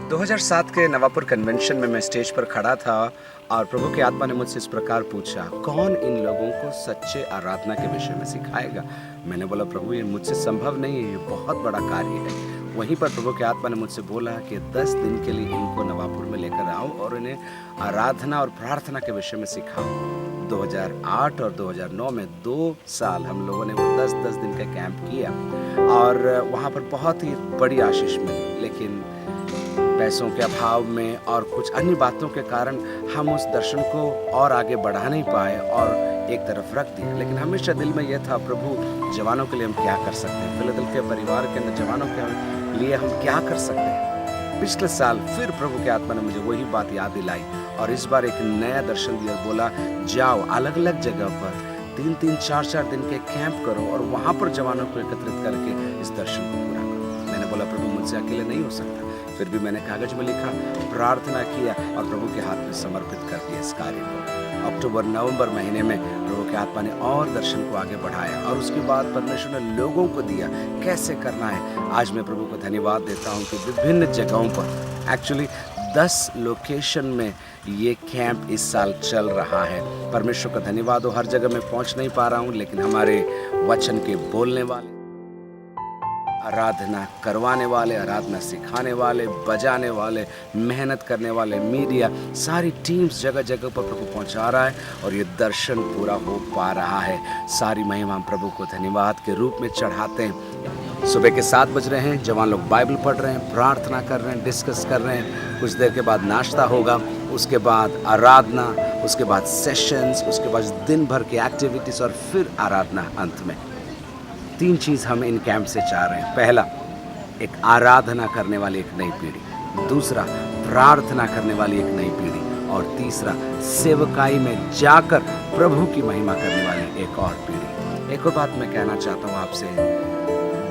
2007 के नवापुर कन्वेंशन में मैं स्टेज पर खड़ा था और प्रभु की आत्मा ने मुझसे इस प्रकार पूछा, कौन इन लोगों को सच्चे आराधना के विषय में सिखाएगा। मैंने बोला, प्रभु ये मुझसे संभव नहीं है, ये बहुत बड़ा कार्य है। वहीं पर प्रभु की आत्मा ने मुझसे बोला कि 10 दिन के लिए इनको नवापुर में लेकर आओ और इन्हें आराधना और प्रार्थना के विषय में सिखाओ। 2008 और 2009 में 2 साल हम लोगों ने वो 10-10 दिन का कैंप किया और वहाँ पर बहुत ही बड़ी आशीष मिली, लेकिन पैसों के अभाव में और कुछ अन्य बातों के कारण हम उस दर्शन को और आगे बढ़ा नहीं पाए और एक तरफ रख दिया। लेकिन हमेशा दिल में यह था, प्रभु जवानों के लिए हम क्या कर सकते हैं, फिलाडेल्फिया परिवार के अंदर जवानों के लिए हम क्या कर सकते हैं। पिछले साल फिर प्रभु की आत्मा ने मुझे वही बात याद दिलाई और इस बार एक नया दर्शन दिया। बोला, जाओ अलग अलग जगह पर 3-3, 4-4 दिन के कैंप करो और वहाँ पर जवानों को एकत्रित करके इस दर्शन को पूरा करो। मैंने बोला, प्रभु मुझसे अकेले नहीं हो सकता। फिर भी मैंने कागज में लिखा, प्रार्थना किया और प्रभु के हाथ में समर्पित कर दिया इस कार्य को। अक्टूबर-नवंबर महीने में प्रभु के आत्मा ने और दर्शन को आगे बढ़ाया और उसके बाद परमेश्वर ने लोगों को दिया कैसे करना है। आज मैं प्रभु को धन्यवाद देता हूँ कि विभिन्न जगहों पर एक्चुअली 10 लोकेशन में ये कैंप इस साल चल रहा है। परमेश्वर का धन्यवाद हो, हर जगह मैं पहुँच नहीं पा रहा हूँ, लेकिन हमारे वचन के बोलने वाले, आराधना करवाने वाले, आराधना सिखाने वाले, बजाने वाले, मेहनत करने वाले, मीडिया, सारी टीम्स जगह जगह पर प्रभु पहुंचा रहा है और ये दर्शन पूरा हो पा रहा है। सारी महिमा हम प्रभु को धन्यवाद के रूप में चढ़ाते हैं। सुबह के 7 बज रहे हैं, जवान लोग बाइबल पढ़ रहे हैं, प्रार्थना कर रहे हैं, डिस्कस कर रहे हैं। कुछ देर के बाद नाश्ता होगा, उसके बाद आराधना, उसके बाद सेशंस, उसके बाद दिन भर की एक्टिविटीज़ और फिर आराधना अंत में। 3 चीज़ हम इन कैंप से चाह रहे हैं। पहला, एक आराधना करने वाली एक नई पीढ़ी। दूसरा, प्रार्थना करने वाली एक नई पीढ़ी। और तीसरा, सेवकाई में जाकर प्रभु की महिमा करने वाली एक और पीढ़ी। एक और बात मैं कहना चाहता हूँ आपसे,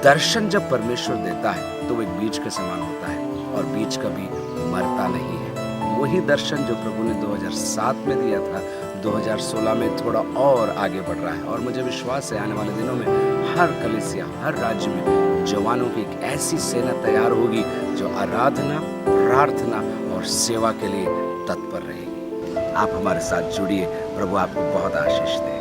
दर्शन जब परमेश्वर देता है तो वो एक बीज के समान होता है और बीज कभी मरता नहीं है। वही दर्शन जो प्रभु ने 2007 में दिया था, 2016 में थोड़ा और आगे बढ़ रहा है और मुझे विश्वास है आने वाले दिनों में हर कलीसिया, हर राज्य में जवानों की एक ऐसी सेना तैयार होगी जो आराधना, प्रार्थना और सेवा के लिए तत्पर रहेगी। आप हमारे साथ जुड़िए। प्रभु आपको बहुत आशीष दे।